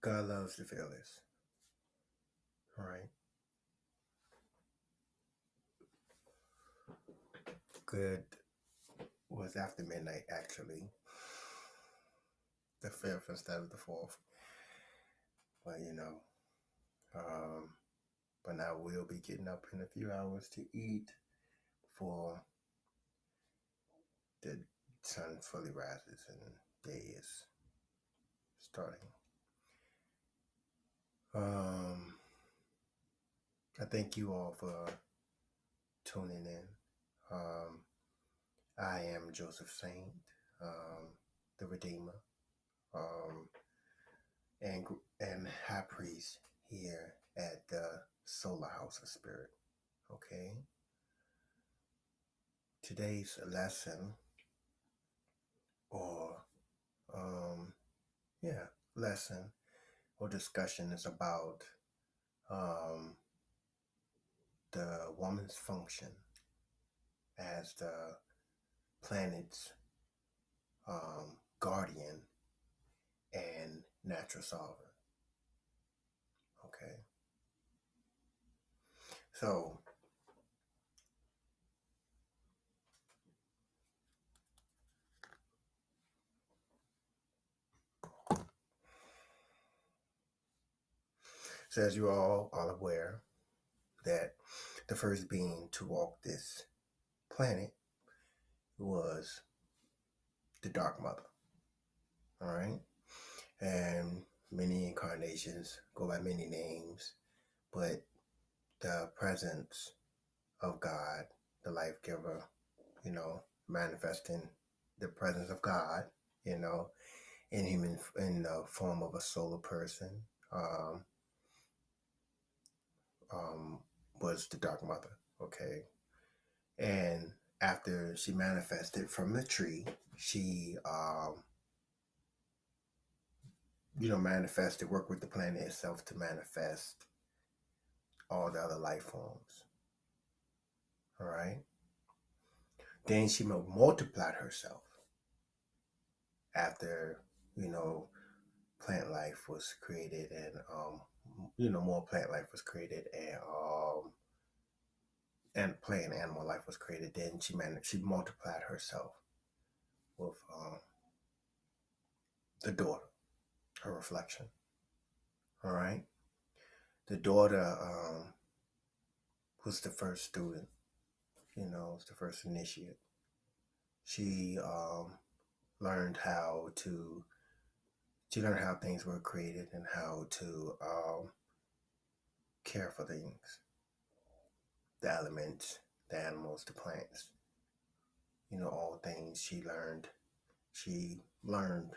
God loves the fearless. All right. Good was after midnight, actually. The fifth instead of the fourth. But, um, but now we'll be getting up in a few hours to eat before the sun fully rises and day is starting. I thank you all for tuning in. I am Joseph Saint, the Redeemer, um, and High Priest here at the Solar House of Spirit. Okay. Today's lesson, or lesson or discussion is about the woman's function as the planet's guardian and natural sovereign. Okay. So, as you all are aware, that the first being to walk this planet was the Dark Mother. All right. And many incarnations go by many names, but the presence of God, the life giver, manifesting the presence of God, in the form of a solar person, was the Dark Mother. Okay. And after she manifested from the tree, she manifested, worked with the planet itself to manifest all the other life forms. All right. Then she multiplied herself after, plant life was created and, more plant life was created and plant and animal life was created. Then she multiplied herself with the daughter, her reflection. All right. The daughter was the first student, was the first initiate. She learned how things were created and how to care for things, the elements, the animals, the plants, all things she learned. She learned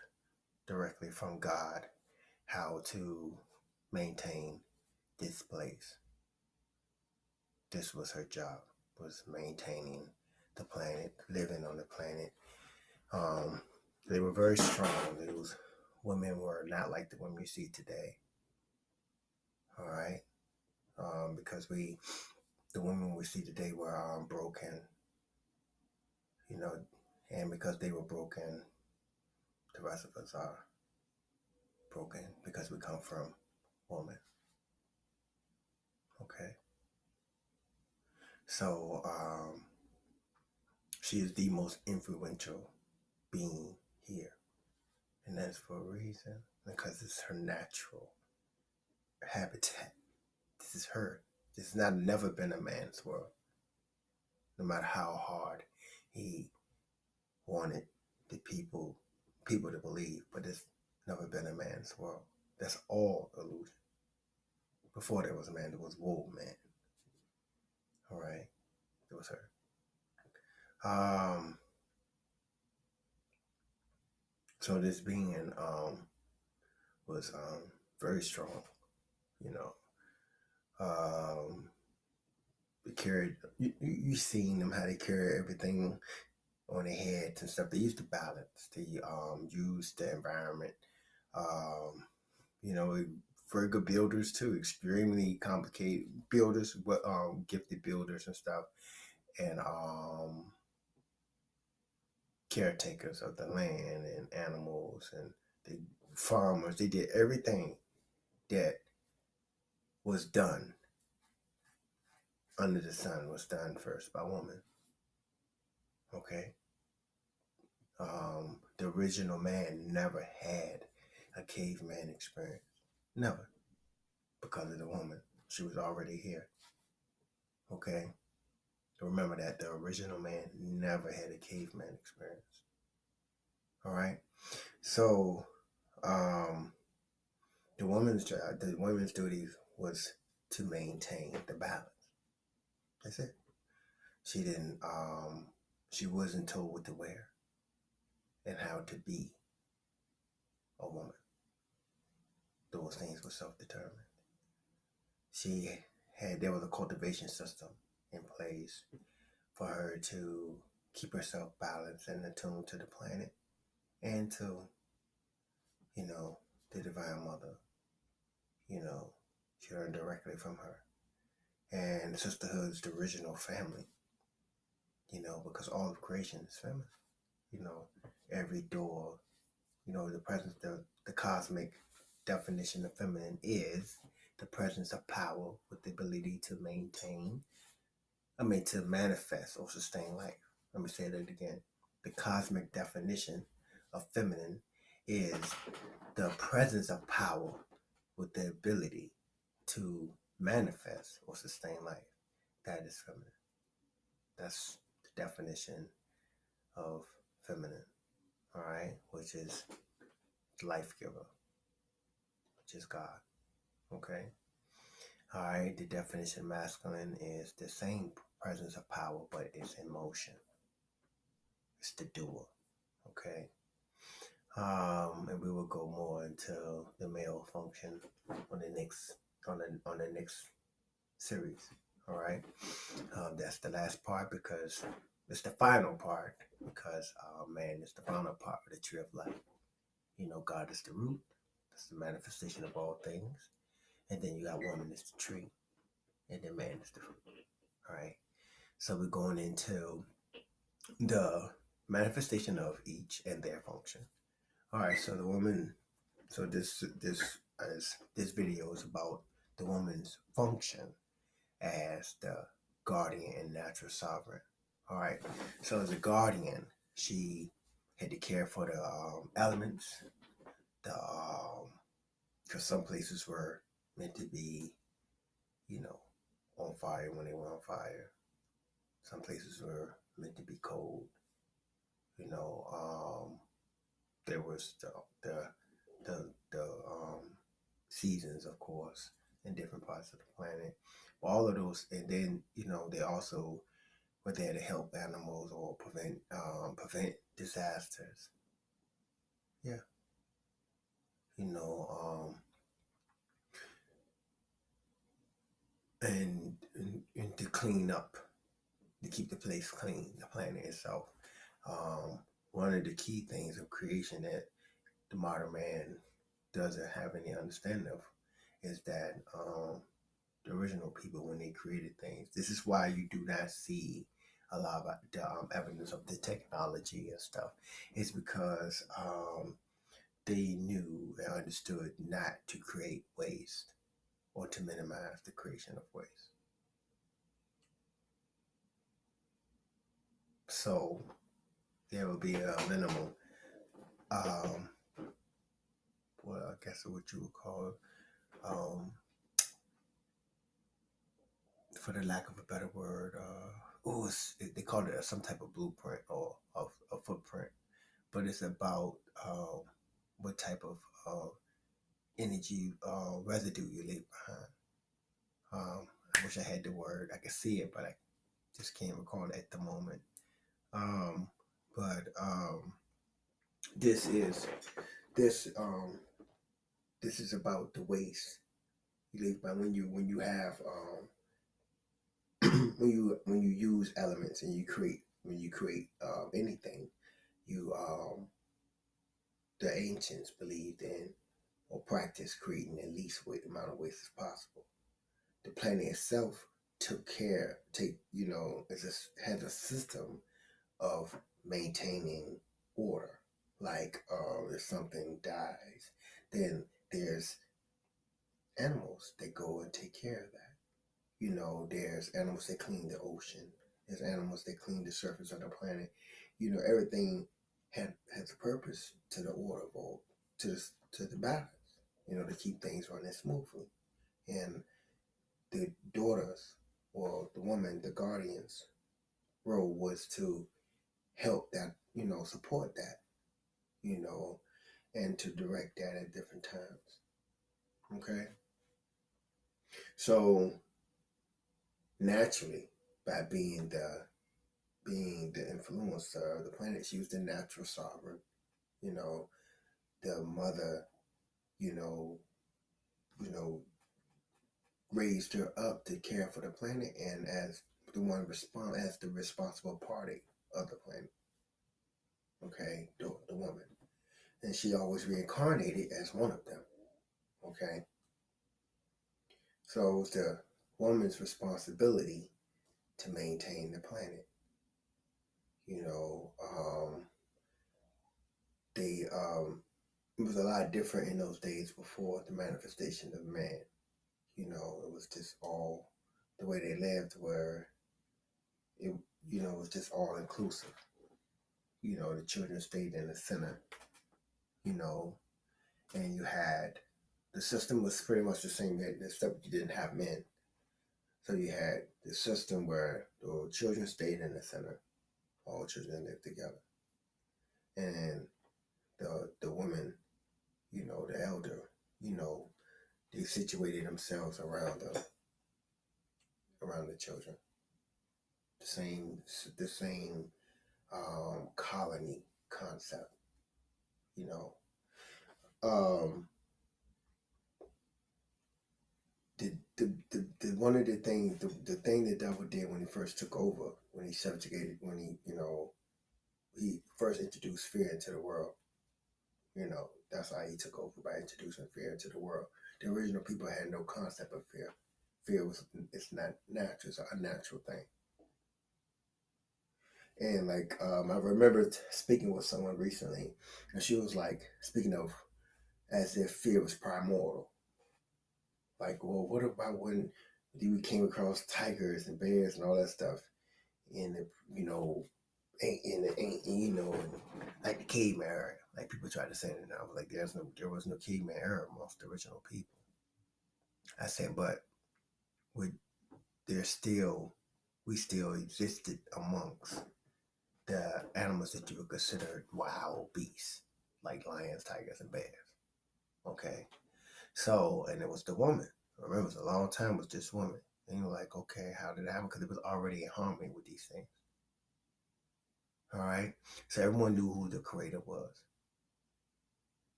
directly from God how to maintain this place. This was her job, was maintaining the planet, living on the planet. They were very strong. Those women were not like the women you see today. All right. Because the women we see today were broken, and because they were broken, the rest of us are broken because we come from woman. Okay. So she is the most influential being here. And that's for a reason, because it's her natural habitat. This is her. This has never been a man's world. No matter how hard he wanted the people to believe, but it's never been a man's world. That's all illusion. Before there was a man, there was woe man. All right, it was her. So this being was very strong. They carried. You seen them how they carry everything on their heads and stuff. They used to balance. They used the environment. Very good builders too. Extremely complicated builders, but gifted builders and stuff, and caretakers of the land and animals and the farmers. They did everything that was done under the sun was done first by woman. Okay? The original man never had a caveman experience. Never. Because of the woman. She was already here. Okay? Remember that the original man never had a caveman experience. All right? So, the woman's job, the women's duty was to maintain the balance. That's it. She didn't, she wasn't told what to wear and how to be a woman. Those things were self-determined. There was a cultivation system in place for her to keep herself balanced and attuned to the planet and to, the Divine Mother. She learned directly from her. And the sisterhood's the original family, because all of creation is feminine. Every door, the presence, the cosmic definition of feminine is the presence of power with the ability to to manifest or sustain life. Let me say that again. The cosmic definition of feminine is the presence of power with the ability to manifest or sustain life. That is feminine. That's the definition of feminine. All right, which is life giver, which is God. Okay. All right, the definition of masculine is the same presence of power, but it's in motion. It's the doer. Okay. And we will go more into the male function on the next series. All right. That's the last part because it's the final part because man is the final part of the tree of life. God is the root. That's the manifestation of all things. And then you got woman is the tree. And then man is the fruit. All right. So we're going into the manifestation of each and their function. All right. So the woman. So this video is about the woman's function as the guardian and natural sovereign. All right. So as a guardian, she had to care for the elements. Because some places were meant to be, on fire when they were on fire. Some places were meant to be cold. There was the seasons, of course, in different parts of the planet. All of those, and then they also were there to help animals or prevent disasters. Yeah. And to clean up, to keep the place clean, the planet itself. One of the key things of creation that the modern man doesn't have any understanding of is that the original people, when they created things, this is why you do not see a lot of the evidence of the technology and stuff. It's because they knew and understood not to create waste or to minimize the creation of waste. So there will be a minimal, I guess what you would call, for the lack of a better word, they call it some type of blueprint or a footprint, but it's about what type of energy residue you leave behind. I wish I had the word. I could see it, but I just can't recall it at the moment. This is about the waste you leave behind when you have when you use elements and you create anything. The ancients believed in or practiced creating the least amount of waste as possible. The planet itself has a system of maintaining order. Like if something dies, then there's animals that go and take care of that. You know, there's animals that clean the ocean. There's animals that clean the surface of the planet. You know, everything has a purpose to the order or to the balance. You know, to keep things running smoothly. And the daughters or the woman, the guardians' role was to help that, you know, support that, you know, and to direct that at different times. Okay. So naturally, by being the influencer of the planet, she was the natural sovereign, you know, the mother, you know, you know, raised her up to care for the planet and as the responsible party of the planet. Okay, the woman. And she always reincarnated as one of them. Okay. So it was the woman's responsibility to maintain the planet. You know, they it was a lot different in those days before the manifestation of man. You know, it was just all the way they lived where it it was just all inclusive. You know, the children stayed in the center, you know, and you had the system was pretty much the same, except you didn't have men. So you had the system where the children stayed in the center, all children lived together. And the women, you know, the elder, you know, they situated themselves around the children. The same colony concept, you know. Um, the one of the things the thing the devil did when he first took over, when he subjugated, when he first introduced fear into the world. You know, that's how he took over, by introducing fear into the world. The original people had no concept of fear. Fear was it's not natural, it's an unnatural thing. And like I remember speaking with someone recently, and she was like speaking of as if fear was primordial. Like, well, what about when we came across tigers and bears and all that stuff in the you know, like the caveman era, like people try to say it now, like there was no caveman era amongst the original people. I said, but we there's still we still existed amongst the animals that you would consider wild beasts, like lions, tigers, and bears. Okay, so and it was the woman. I remember it was a long time with this woman, and you're like, okay, how did it happen? Because it was already in harmony with these things. All right, so everyone knew who the creator was.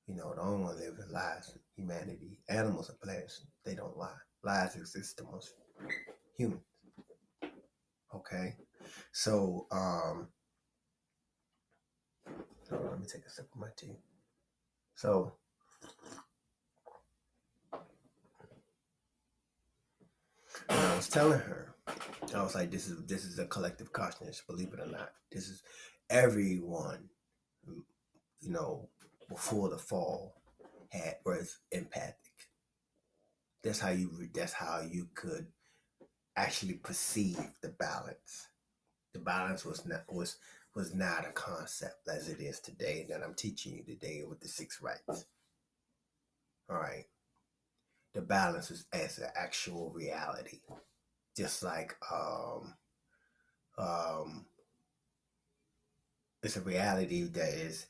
You know, the only one living lies, humanity. Animals and plants, they don't lie. Lies exist amongst humans. Okay. So, let me take a sip of my tea. So, when I was telling her, I was like, this is a collective consciousness, believe it or not. This is everyone, you know, before the fall was empathic. That's how you could actually perceive the balance. The balance was not a concept as it is today that I'm teaching you today with the six rights. All right. The balance is as an actual reality. Just like um it's a reality that is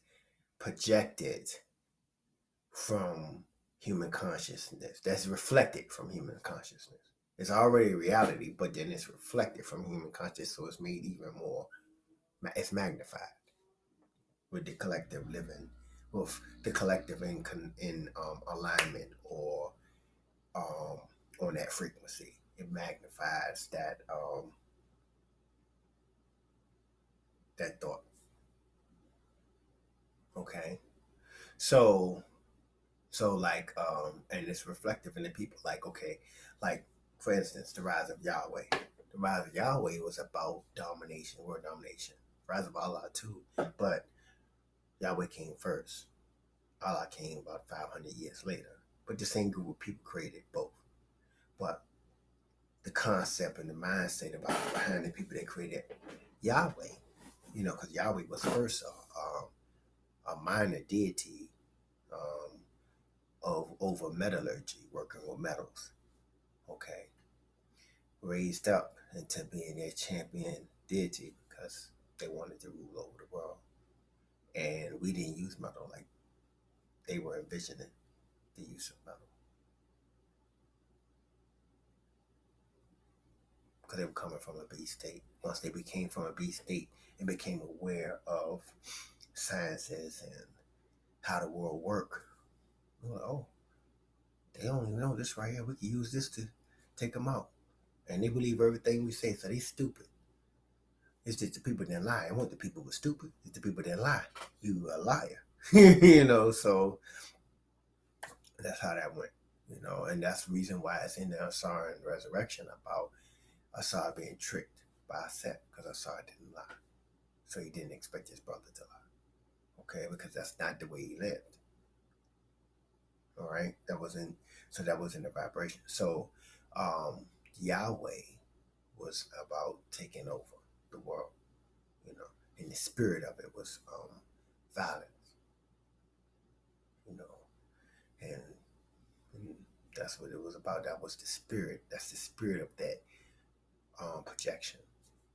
projected from human consciousness. That's reflected from human consciousness. It's already a reality, but then it's reflected from human consciousness, so it's made even more. It's magnified with the collective living, with the collective in alignment or um, on that frequency. It magnifies that thought. Okay, so like and it's reflective in the people. Like okay, like for instance, the rise of Yahweh. The rise of Yahweh was about domination, world domination. Rise of Allah too, but Yahweh came first. Allah came about 500 years later. but the same group of people created both. But the concept and the mindset about behind the people that created Yahweh, because Yahweh was first a minor deity um, of over metallurgy, working with metals. Okay, raised up into being their champion deity because they wanted to rule over the world, and we didn't use metal like they were envisioning the use of metal because they were coming from a beast state. Once they became from a beast state and became aware of sciences and how the world worked, we were like, oh, they don't even know this right here. We can use this to take them out. And they believe everything we say, so they stupid. It's just the people that lie. And what the people were stupid, it's the people that lie. You a liar. So that's how that went. And that's the reason why it's in the Asar and Resurrection about Asar being tricked by Seth, because Asar didn't lie. So he didn't expect his brother to lie. Okay, because that's not the way he lived. All right. That wasn't the vibration. So Yahweh was about taking over the world, and the spirit of it was violence, you know, and that's what it was about. That was the spirit. That's the spirit of that projection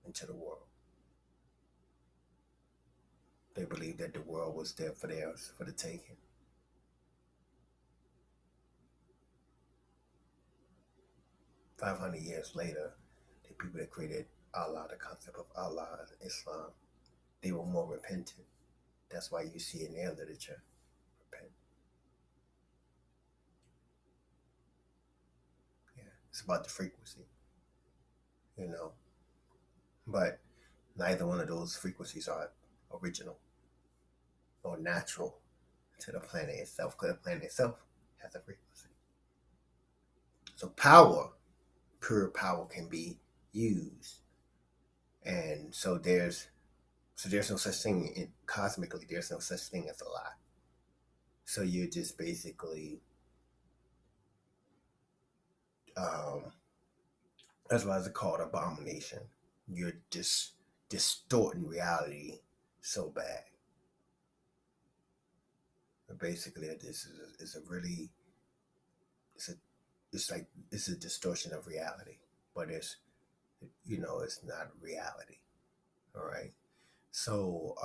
into the world. They believed that the world was there for theirs, for the taking. $500 years later, the people that created Allah, the concept of Allah in Islam, they were more repentant. That's why you see in their literature, repent. Yeah, it's about the frequency, you know. But neither one of those frequencies are original or natural to the planet itself, because the planet itself has a frequency. So power, pure power, can be used, and so there's no such thing cosmically. There's no such thing as a lie. So you're just basically um, that's why it's called abomination. You're just distorting reality so bad. But basically, this is a really it's a it's like it's a distortion of reality, but it's not reality. All right. So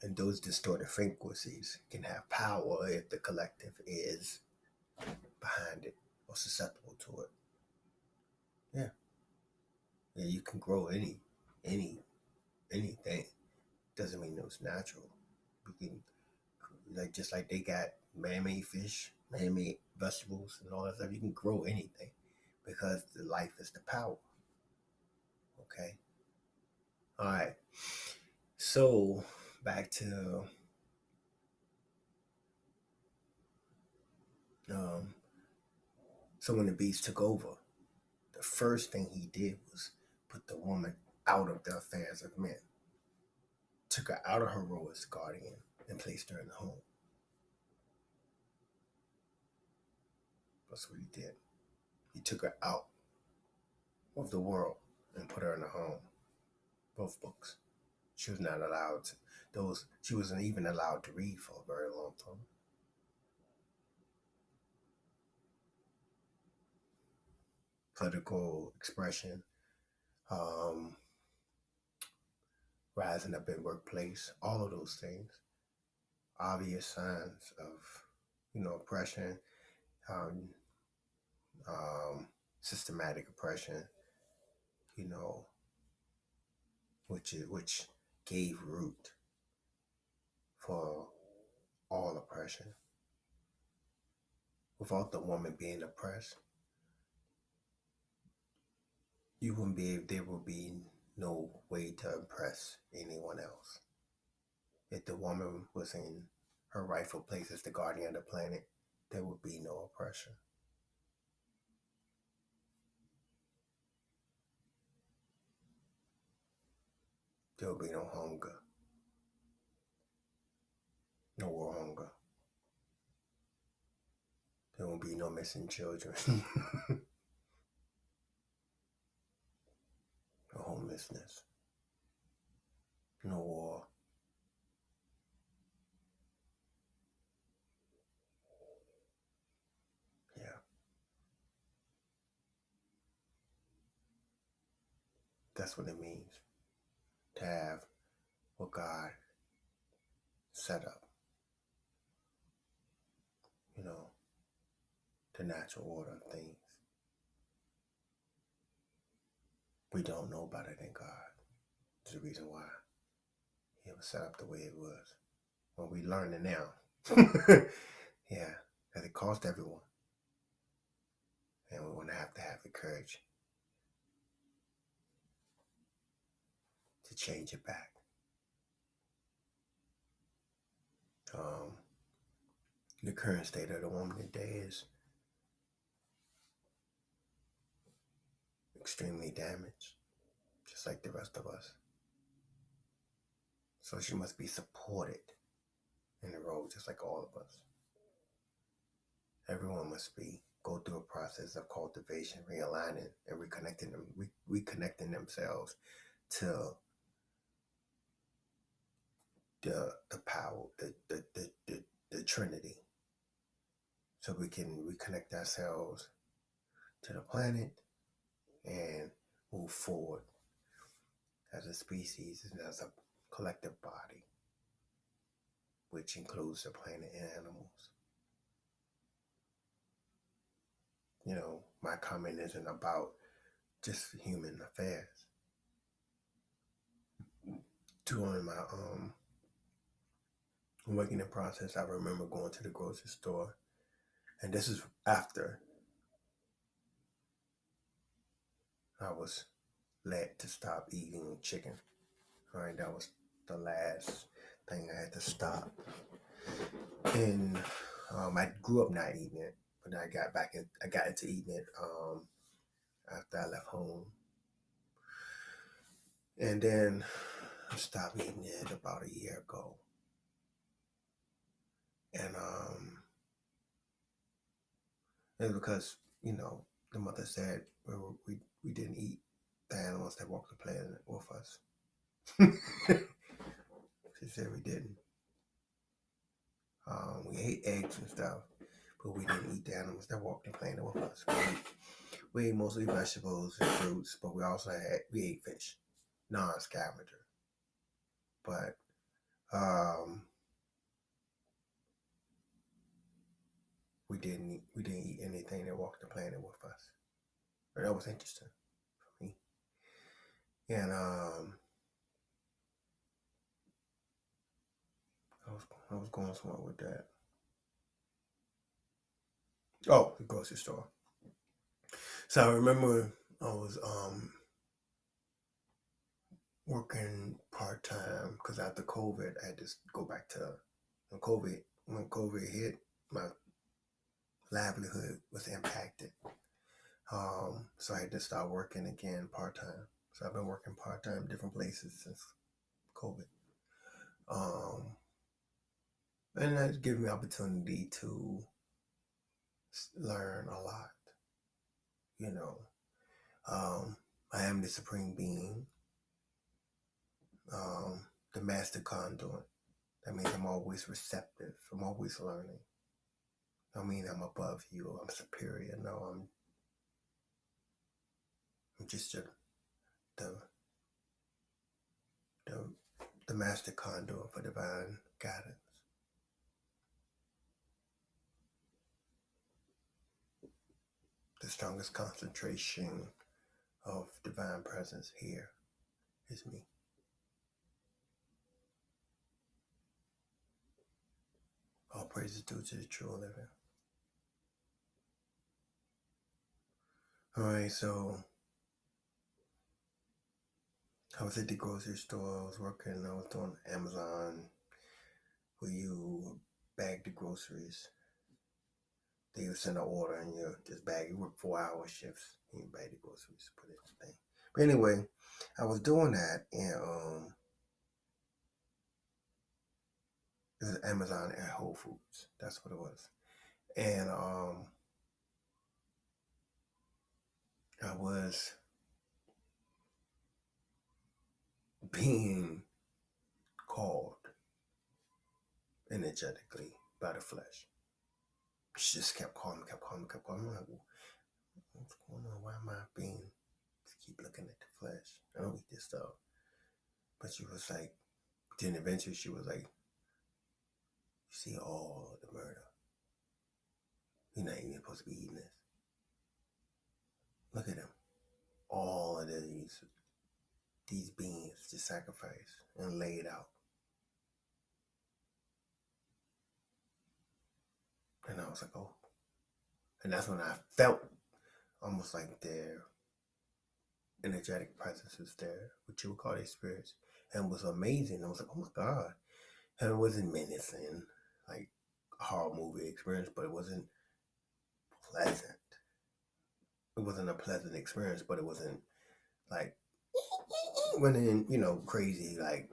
and those distorted frequencies can have power if the collective is behind it or susceptible to it. Yeah. Yeah, you can grow any anything. Doesn't mean it's natural. You can, like, just like they got man-made fish, man-made vegetables, and all that stuff. You can grow anything because the life is the power. Okay. All right. So back to um, so when the beast took over, the first thing he did was put the woman out of the affairs of men, took her out of her role as guardian, and placed her in the home. That's what he did. He took her out of the world and put her in the home. Both books. She was not allowed to those. She wasn't even allowed to read for a very long time. Political expression, um, rising up in workplace, all of those things, obvious signs of oppression, um, um, systematic oppression, you know, which gave root for all oppression. Without the woman being oppressed, you wouldn't be able, there would be no way to impress anyone else. If the woman was in her rightful place as the guardian of the planet, there would be no oppression. There would be no hunger, no war hunger. no missing children, no homelessness, no war. Yeah, that's what it means to have what God set up, you know, the natural order of things. We don't know better than God. It's the reason why it was set up the way it was. Well, we learn it now. Yeah, that it cost everyone. And we want to have the courage to change it back. Um, the current state of the woman today is extremely damaged, just like the rest of us. So she must be supported in the road, just like all of us. Everyone must be go through a process of cultivation, realigning, and reconnecting themselves to the power, the Trinity, so we can reconnect ourselves to the planet and move forward as a species and as a collective body, which includes the planet and animals. You know, my comment isn't about just human affairs. During my awakening process, I remember going to the grocery store, and this is after I was led to stop eating chicken. All right, that was the last thing I had to stop. And I grew up not eating it, but I got into eating it after I left home. And then I stopped eating it about a year ago. And it's because, you know, the mother said we didn't eat the animals that walked the planet with us. She said we didn't. We ate eggs and stuff, but we didn't eat the animals that walked the planet with us. We ate mostly vegetables and fruits, but we ate fish, non-scavenger. But we didn't eat anything that walked the planet with us. But that was interesting for me. And I was going somewhere with that. Oh, the grocery store. So I remember I was working part time because after COVID, I had to go back to when COVID hit, my livelihood was impacted. So I had to start working again part time. So I've been working part time different places since COVID. Um, and that's given me opportunity to learn a lot. You know, I am the supreme being, the master conduit. That means I'm always receptive. I'm always learning. I mean I'm above you. I'm superior. No, I'm just the the the master conduit for divine guidance. The strongest concentration of divine presence here is me. All praises due to the true living. All right, so I was at the grocery store. I was working. I was doing Amazon, where you bag the groceries. They would send an order and you just bag. You work 4 hour shifts and you bag the groceries, put it in the thing. But anyway, I was doing that, and it was Amazon at Whole Foods. That's what it was. And I was being called energetically by the flesh. She just kept calling me, kept calling me, kept calling me. I'm like, what's going on? Why am I being, just keep looking at the flesh? I don't eat this stuff. But she was like, then eventually she was like, you see all the murder. You're not even supposed to be eating this. Look at them. All of these beings just sacrificed and laid out. And I was like, oh. And that's when I felt almost like their energetic presences there, what you would call their spirits. And it was amazing. I was like, oh my God. And it wasn't menacing, like a horror movie experience, but it wasn't pleasant. It wasn't a pleasant experience, but it wasn't like running, crazy, like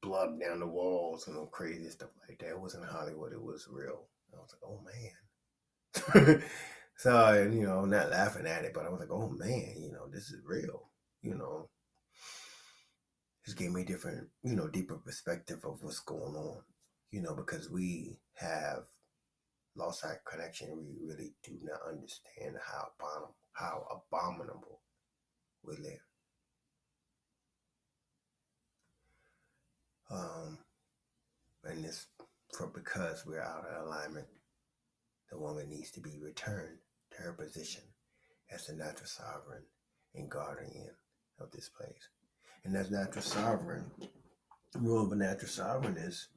blood down the walls and crazy stuff like that. It wasn't Hollywood, it was real. I was like, oh man. So, not laughing at it, but I was like, oh man, this is real. Just gave me a different, deeper perspective of what's going on, because we have lost our connection. We really do not understand how abominable we live. And it's because we're out of alignment, the woman needs to be returned to her position as the natural sovereign and guardian of this place. And as natural sovereign, the role of a natural sovereign is,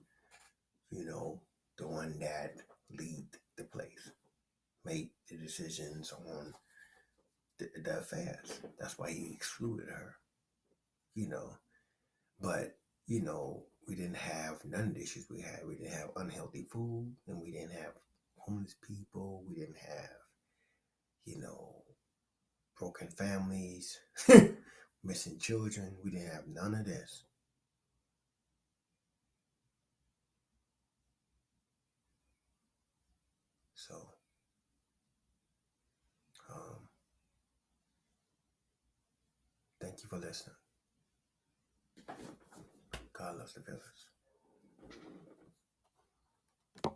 the one that lead the place, make the decisions on the affairs. That's why he excluded her, But, we didn't have none of the issues we had. We didn't have unhealthy food, and we didn't have homeless people. We didn't have, broken families, missing children. We didn't have none of this. So, thank you for listening. God loves the village.